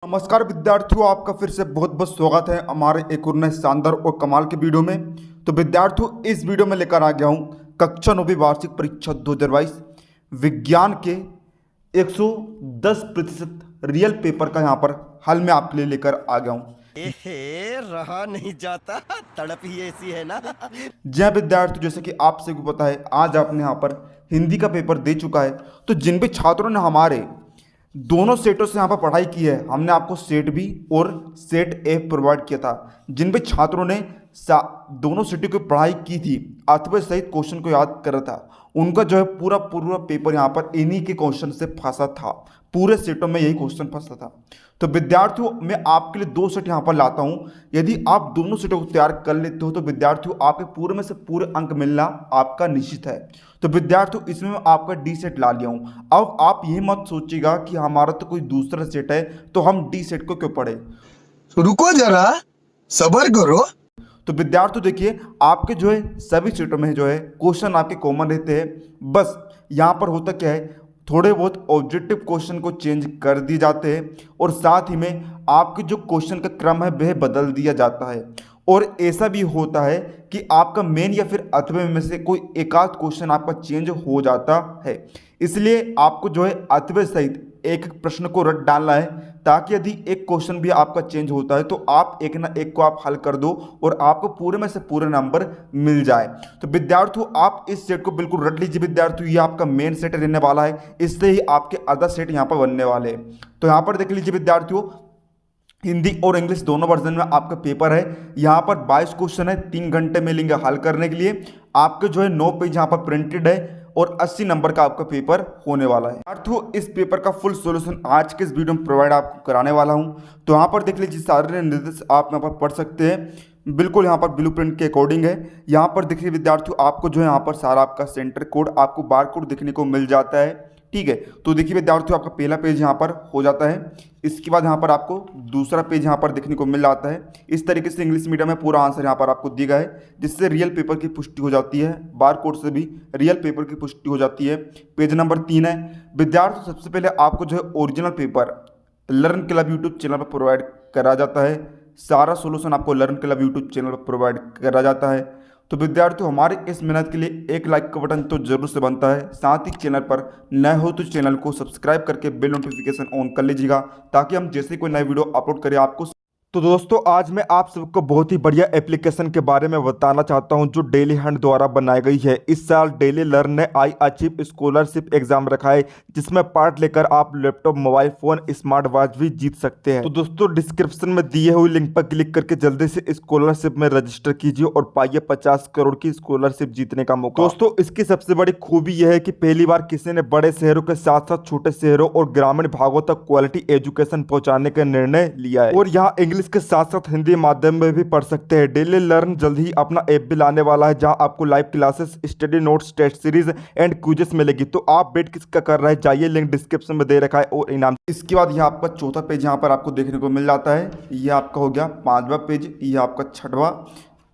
नमस्कार विद्यार्थियों, आपका फिर से बहुत बहुत स्वागत है हमारे एक और नए शानदार और कमाल के वीडियो में। तो विद्यार्थियों, इस वीडियो में लेकर आ गया हूँ कक्षा 9वीं वार्षिक परीक्षा 2022 विज्ञान के 110% रियल पेपर का यहाँ पर हल मैं आपके लिए लेकर आ गया हूँ। एहे, रहा नहीं जाता, तड़प ही ऐसी है ना। जी हाँ विद्यार्थियों, जैसे कि आप सभी को पता है आज आपने यहाँ पर हिंदी का पेपर दे चुका है। तो जिन भी छात्रों ने हमारे दोनों सेटों से यहाँ पर पढ़ाई की है, हमने आपको सेट बी और सेट ए प्रोवाइड किया था। जिन भी छात्रों ने दोनों सेटों की पढ़ाई की थी, अथवा सहित क्वेश्चन को याद कर रहा था, उनका जो है पूरा पूरा पेपर यहाँ पर इन्हीं के क्वेश्चन से फंसा था। पूरे सेटों में यही क्वेश्चन फंसा था। तो विद्यार्थियों, मैं आपके लिए दो सेट यहाँ पर लाता हूँ। यदि आप दोनों सेटों को तैयार कर लेते हो तो विद्यार्थियों आपके पूरे में से पूरे अंक मिलना आपका निश्चित है। तो विद्यार्थियों, इसमें मैं आपका डी सेट ला लिया हूँ। अब आप ये मत सोचिएगा कि हमारा तो कोई दूसरा सेट है तो हम डी सेट को क्यों पढ़े। रुको जरा, सबर करो। तो विद्यार्थियों देखिए, आपके जो है सभी सेटों में जो है क्वेश्चन आपके कॉमन रहते हैं। बस यहाँ पर होता क्या है, थोड़े बहुत ऑब्जेक्टिव क्वेश्चन को चेंज कर दिए जाते हैं और साथ ही में आपके जो क्वेश्चन का क्रम है वह बदल दिया जाता है। और ऐसा भी होता है कि आपका मेन या फिर अथवे में से कोई एक आध क्वेश्चन आपका चेंज हो जाता है। इसलिए आपको जो है अथवे सहित एक एक प्रश्न को रट डालना है, ताकि यदि एक क्वेश्चन भी आपका चेंज होता है तो आप एक ना एक को आप हल कर दो और आपको पूरे में से पूरे नंबर मिल जाए। तो विद्यार्थियों, आप इस सेट को बिल्कुल रट लीजिए। विद्यार्थियों, ये आपका मेन सेट रहने वाला है, इससे ही आपके अदर सेट यहाँ पर बनने वाले हैं। तो यहाँ पर देख लीजिए विद्यार्थियों, हिंदी और इंग्लिश दोनों वर्जन में आपका पेपर है। यहाँ पर 22 क्वेश्चन है, 3 घंटे मिलेंगे हल करने के लिए। आपके जो है 9 पेज यहाँ पर प्रिंटेड है और 80 नंबर का आपका पेपर होने वाला है। विद्यार्थियों, इस पेपर का फुल सॉल्यूशन आज के इस वीडियो में प्रोवाइड आपको कराने वाला हूँ। तो यहाँ पर देख लीजिए, सारे निर्देश आप यहाँ पर पढ़ सकते हैं। बिल्कुल यहाँ पर ब्लूप्रिंट के अकॉर्डिंग है। यहाँ पर देखिए विद्यार्थियों, आपको जो है यहाँ पर सारा आपका सेंटर कोड, आपको बार कोड देखने को मिल जाता है। ठीक है, तो देखिए विद्यार्थियों, आपका पहला पेज यहाँ पर हो जाता है। इसके बाद यहाँ पर आपको दूसरा पेज यहाँ पर देखने को मिल जाता है। इस तरीके से इंग्लिश मीडियम में पूरा आंसर यहाँ पर आपको दिया गया है, जिससे रियल पेपर की पुष्टि हो जाती है। बार कोड से भी रियल पेपर की पुष्टि हो जाती है। पेज नंबर 3 है। विद्यार्थियों, सबसे पहले आपको जो है original paper learn club YouTube channel पर प्रोवाइड करा जाता है। सारा सोल्यूशन आपको लर्न क्लब यूट्यूब चैनल पर प्रोवाइड करा जाता है। तो विद्यार्थियों, हमारे इस मेहनत के लिए एक लाइक का बटन तो जरूर से बनता है। साथ ही चैनल पर नए हो तो चैनल को सब्सक्राइब करके बेल नोटिफिकेशन ऑन कर लीजिएगा, ताकि हम जैसे कोई नई वीडियो अपलोड करें आपको। तो दोस्तों, आज मैं आप सबको बहुत ही बढ़िया एप्लीकेशन के बारे में बताना चाहता हूं, जो डेली हंट द्वारा बनाई गई है। इस साल डेली लर्न ने आई अचीव स्कॉलरशिप एग्जाम रखा है, जिसमें पार्ट लेकर आप laptop, mobile phone, smart watch भी जीत सकते हैं। तो दोस्तों, डिस्क्रिप्शन में दिए हुए लिंक पर क्लिक करके जल्दी से स्कॉलरशिप में रजिस्टर कीजिए और पाइए 50 करोड़ की स्कॉलरशिप जीतने का मौका। दोस्तों, इसकी सबसे बड़ी खूबी यह है कि पहली बार किसी ने बड़े शहरों के साथ साथ छोटे शहरों और ग्रामीण भागों तक क्वालिटी एजुकेशन पहुंचाने का निर्णय लिया है। और यहाँ इंग्लिश के साथ साथ हिंदी माध्यम में भी पढ़ सकते हैं। डेली लर्न जल्द ही अपना ऐप भी लाने वाला है, जहां आपको live classes, study notes, test series and quizzes मिलेगी। तो आप वेट किसका कर रहे हैं, जाइए, लिंक डिस्क्रिप्शन में दे रखा है और इनाम। इसके बाद यह आपका चौथा पेज यहाँ पर आपको देखने को मिल जाता है। यह आपका हो गया 5वां पेज, यह आपका 6वां,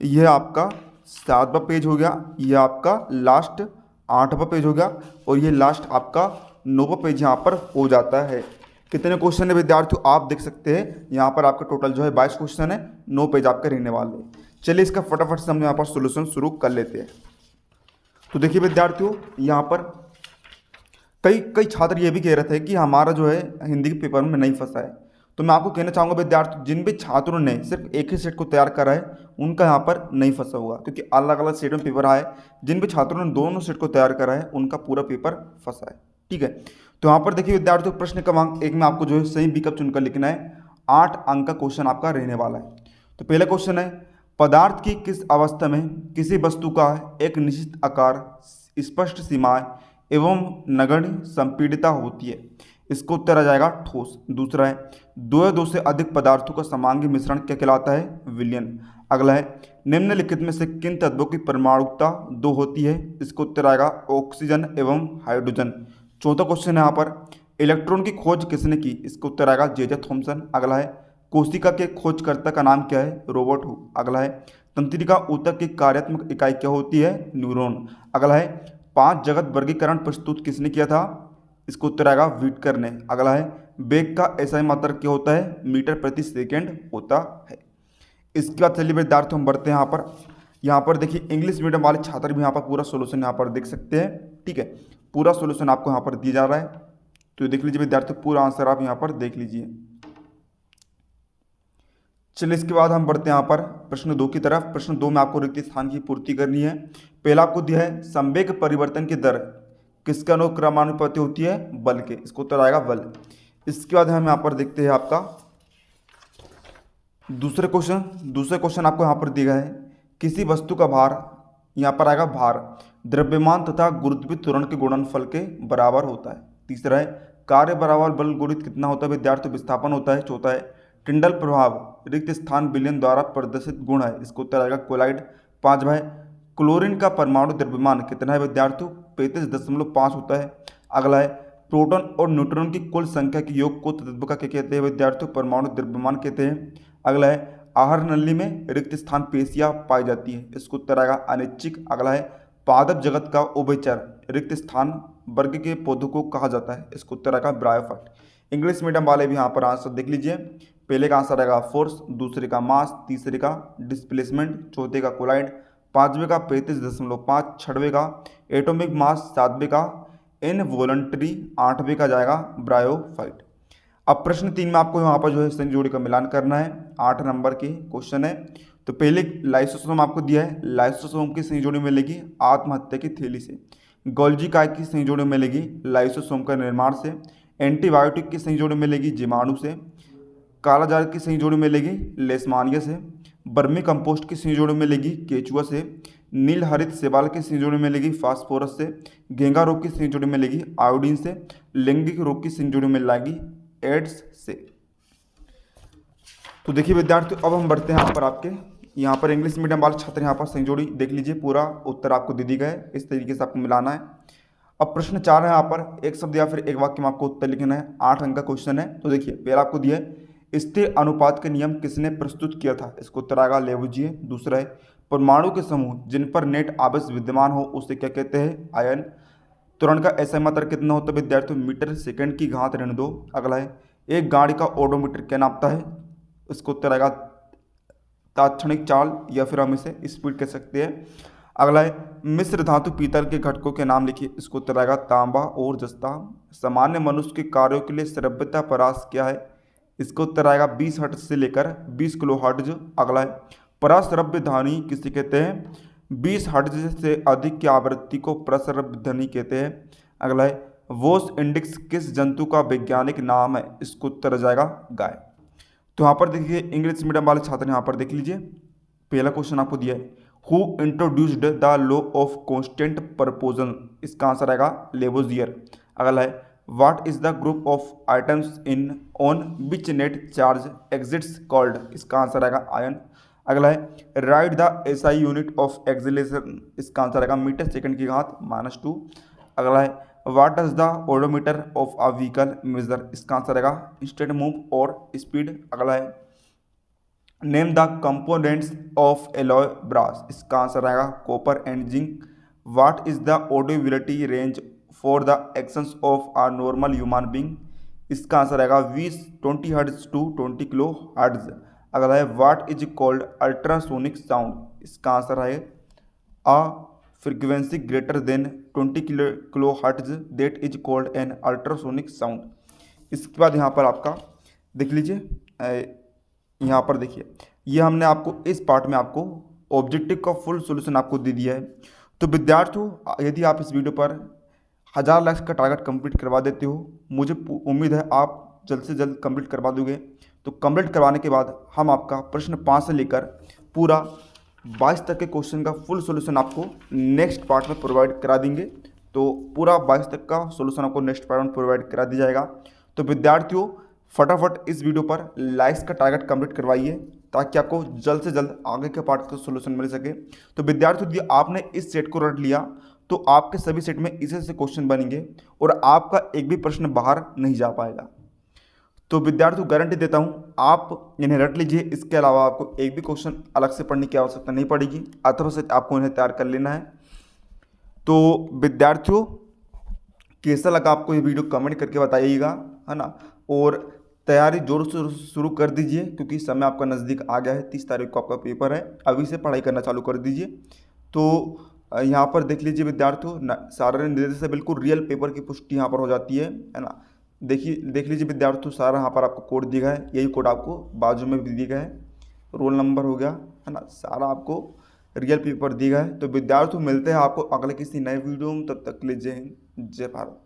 यह आपका 7वां पेज हो गया, यह आपका लास्ट 8वां पेज हो गया और ये लास्ट आपका 9वां पेज यहाँ पर हो जाता है। कितने क्वेश्चन है विद्यार्थियों, आप देख सकते हैं। यहाँ पर आपका टोटल जो है 22 क्वेश्चन है, 9 पेज आपके रहने वाले हैं। चलिए, इसका फटाफट से हम यहाँ पर सोल्यूशन शुरू कर लेते हैं। तो देखिए विद्यार्थियों, यहाँ पर कई छात्र ये भी कह रहे थे कि हमारा जो है हिंदी के पेपर में नहीं फंसा है। तो मैं आपको कहना चाहूँगा विद्यार्थियों, जिन भी छात्रों ने सिर्फ एक ही सेट को तैयार करा है, उनका यहाँ पर नहीं फंसा हुआ, क्योंकि अलग अलग सेट में पेपर आए। जिन भी छात्रों ने दोनों सेट को तैयार करा है, उनका पूरा पेपर फंसा है। ठीक है, तो यहाँ पर देखिए विद्यार्थियों, प्रश्न क्रमांक 1 में आपको जो है सही विकल्प चुनकर लिखना है। 8 अंक का क्वेश्चन आपका रहने वाला है। तो पहला क्वेश्चन है, पदार्थ की किस अवस्था में किसी वस्तु का एक निश्चित आकार, स्पष्ट सीमाएं एवं नगण्य संपीड़ितता होती है। इसको उत्तर आ जाएगा ठोस। दूसरा है, दो या दो से अधिक पदार्थों का समांगी मिश्रण क्या कहलाता है, विलयन। अगला है, निम्नलिखित में से किन तत्वों की परमाणुकता 2 होती है। इसको उत्तर आएगा ऑक्सीजन एवं हाइड्रोजन। चौथा क्वेश्चन है यहाँ पर, इलेक्ट्रॉन की खोज किसने की। इसका उत्तर आएगा जे जे थॉमसन। अगला है, कोशिका के खोजकर्ता का नाम क्या है, रॉबर्ट हुक। अगला है, तंत्रिका ऊतक की कार्यात्मक इकाई क्या होती है, न्यूरॉन। अगला है, 5 जगत वर्गीकरण प्रस्तुत किसने किया था। इसको उत्तर आएगा व्हिटकर ने। अगला है, वेग का एसआई मात्रक क्या होता है, मीटर प्रति सेकेंड होता है। इसके बाद चलिए विद्यार्थी हम बढ़ते हैं यहाँ पर देखिए इंग्लिश मीडियम वाले छात्र भी यहाँ पर पूरा सोल्यूशन यहाँ पर देख सकते हैं। ठीक है, पूरा सोल्यूशन आपको यहाँ पर दिया जा रहा है, तो देख लीजिए विद्यार्थी, पूरा आंसर आप यहाँ पर देख लीजिए। चलिए इसके बाद हम बढ़ते हैं यहाँ पर प्रश्न 2 की तरफ। प्रश्न 2 में आपको रिक्त स्थान की पूर्ति करनी है। पहला आपको दिया है संवेग परिवर्तन की दर किसके अनुक्रमानुपाती होती है, बल के। इसको उत्तर आएगा बल। इसके बाद हम यहाँ पर देखते हैं आपका दूसरे क्वेश्चन आपको यहाँ पर दिया है किसी वस्तु का भार, यहाँ पर आएगा भार, द्रव्यमान तथा गुरुत्वीय त्वरण के गुणनफल के बराबर होता है। तीसरा है कार्य बराबर बल गुणित कितना होता है विद्यार्थी, विस्थापन होता है। चौथा है टिंडल प्रभाव रिक्त स्थान विलयन द्वारा प्रदर्शित गुण है। इसको उत्तर आएगा कोलाइड। पांचवा है क्लोरीन का परमाणु द्रव्यमान कितना है विद्यार्थियों, 35.5 होता है। अगला है प्रोटॉन और न्यूट्रॉन की कुल संख्या के योग को तत्व का क्या कहते हैं विद्यार्थियों, परमाणु द्रव्यमान कहते हैं। अगला है आहार नली में रिक्त स्थान पेशियां पाई जाती है। इसको उत्तर आएगा अनिश्चित। अगला है पादप जगत का उभयचर रिक्त स्थान वर्ग के पौधों को कहा जाता है। इसको उत्तर आएगा ब्रायोफाइट। इंग्लिश मीडियम वाले भी यहाँ पर आंसर देख लीजिए। पहले का आंसर आएगा फोर्स, दूसरे का मास, तीसरे का डिस्प्लेसमेंट, चौथे का कोलाइड, पांचवे का 35.5, छठवें का एटॉमिक मास, सातवें का इनवॉलंटरी, आठवें का जाएगा ब्रायोफाइट। अब प्रश्न 3 में आपको यहाँ पर जो है संयुक्त जोड़ी का मिलान करना है। 8 नंबर के क्वेश्चन है। तो पहले लाइसोसोम आपको दिया है, लाइसोसोम की संयुक्त जोड़ी मिलेगी आत्महत्या की थैली से। गोल्जी काय की संयुक्त जोड़ी मिलेगी लाइसोसोम का निर्माण से। एंटीबायोटिक की संयुक्त जोड़ी मिलेगी जीवाणु से। कालाजार की संयुक्त जोड़ी मिलेगी लेशमानिया से। बर्मी कंपोस्ट की संयुक्त जोड़ी मिलेगी केचुआ से। नील हरित शैवाल की संयुक्त जोड़ी मिलेगी फास्फोरस से। घेंगा रोग की संयुक्त जोड़ी मिलेगी आयोडीन से। लैंगिक रोग की संयुक्त जोड़ी मिलेगी एड्स से। तो देखिए विद्यार्थियों, अब हम बढ़ते हैं यहाँ पर इंग्लिश मीडियम वाले छात्र यहाँ पर संयुक्त जोड़ी देख लीजिए, पूरा उत्तर आपको दे दी गया है, इस तरीके से आपको मिलाना है। अब प्रश्न 4 है, यहाँ पर एक शब्द या फिर एक वाक्य में आपको उत्तर लिखना है। 8 अंक का क्वेश्चन है। तो देखिए पहला आपको दिया है स्थिर अनुपात के नियम किसने प्रस्तुत किया था। इसको उत्तर आएगा लेवुजिए। दूसरा है परमाणु के समूह जिन पर नेट आवेश विद्यमान हो उसे क्या कहते हैं, आयन। त्वरण का एसआई मात्रक कितना होता है विद्यार्थियों, मीटर सेकंड की घात ऋण 2। अगला है एक गाड़ी का ओडोमीटर क्या नापता है। इसको उत्तर आएगा तात्क्षणिक चाल या फिर हम इसे स्पीड कह सकते हैं। अगला है मिश्र धातु पीतल के घटकों के नाम लिखिए। इसको उत्तर आएगा तांबा और जस्ता। सामान्य मनुष्य के कार्यों के लिए श्रव्यता परास क्या है। इसको उत्तर आएगा 20 हर्ट्ज से लेकर 20 किलो हर्ट्ज। अगला है प्रसरव्य ध्वनि किसे कहते हैं, 20 हर्ट्ज से अधिक की आवृत्ति को प्रसरव्य ध्वनि कहते हैं। अगला है वोस इंडिक्स किस जंतु का वैज्ञानिक नाम है। इसको उत्तर जाएगा गाय। तो यहाँ पर देखिए इंग्लिश मीडियम वाले छात्र यहाँ पर देख लीजिए, पहला क्वेश्चन आपको दिया है who introduced the law of constant proportion. इसका आंसर आएगा लेवोजियर। अगला है what is the group of items in on which net charge exists called. इसका आंसर आएगा आयन। अगला है write the SI unit of acceleration. इसका आंसर आएगा मीटर सेकंड की घात -2। अगला है what does the odometer of a vehicle measure. इसका आंसर आएगा इंस्टेंट मूव और स्पीड। अगला है name the components of alloy brass. इसका आंसर आएगा copper and zinc. What is the audibility range for the actions of a normal human being. इसका answer आएगा 20 hertz to 20 kilo hertz. अगला है what is called ultrasonic sound. इसका answer है a frequency greater than 20 kilo hertz that is called an ultrasonic sound. इसके बाद यहाँ पर आपका देख लीजिए, यहाँ पर देखिए ये हमने आपको इस पार्ट में आपको ऑब्जेक्टिव का फुल सॉल्यूशन आपको दे दिया है। तो विद्यार्थियों यदि आप इस वीडियो पर 1000 लाइक्स का टारगेट कंप्लीट करवा देते हो, मुझे उम्मीद है आप जल्द से जल्द कंप्लीट करवा दोगे। तो कंप्लीट करवाने के बाद हम आपका प्रश्न 5 से लेकर पूरा 22 तक के क्वेश्चन का फुल सॉल्यूशन आपको नेक्स्ट पार्ट में प्रोवाइड करा देंगे। तो पूरा 22 तक का सॉल्यूशन आपको नेक्स्ट पार्ट में प्रोवाइड करा दिया जाएगा। तो विद्यार्थियों फटाफट इस वीडियो पर लाइक्स का टारगेट कंप्लीट करवाइए ताकि आपको जल्द से जल्द आगे के पार्ट का सॉल्यूशन मिल सके। तो विद्यार्थियों यदि आपने इस सेट को रट लिया तो आपके सभी सेट में इसी से क्वेश्चन बनेंगे और आपका एक भी प्रश्न बाहर नहीं जा पाएगा। तो विद्यार्थियों गारंटी देता हूँ आप इन्हें रट लीजिए, इसके अलावा आपको एक भी क्वेश्चन अलग से पढ़ने की आवश्यकता नहीं पड़ेगी, अथवा से आपको इन्हें तैयार कर लेना है। तो विद्यार्थियों कैसा लगा आपको ये वीडियो कमेंट करके बताइएगा, है ना। और तैयारी जोर से शुरू कर दीजिए क्योंकि समय आपका नज़दीक आ गया है। 30 तारीख को आपका पेपर है, अभी से पढ़ाई करना चालू कर दीजिए। तो यहाँ पर देख लीजिए विद्यार्थियों, सारे निर्देश से बिल्कुल रियल पेपर की पुष्टि यहाँ पर हो जाती है ना। देखिए देख लीजिए विद्यार्थियों, सारा यहाँ पर आपको कोड दिया गया है, यही कोड आपको बाजू में भी दिया गया है। रोल नंबर हो गया है ना, सारा आपको रियल पेपर दिया गया है। तो विद्यार्थियों मिलते हैं आपको अगले किसी नए वीडियो में, तब तक के लिए जय हिंद जय भारत।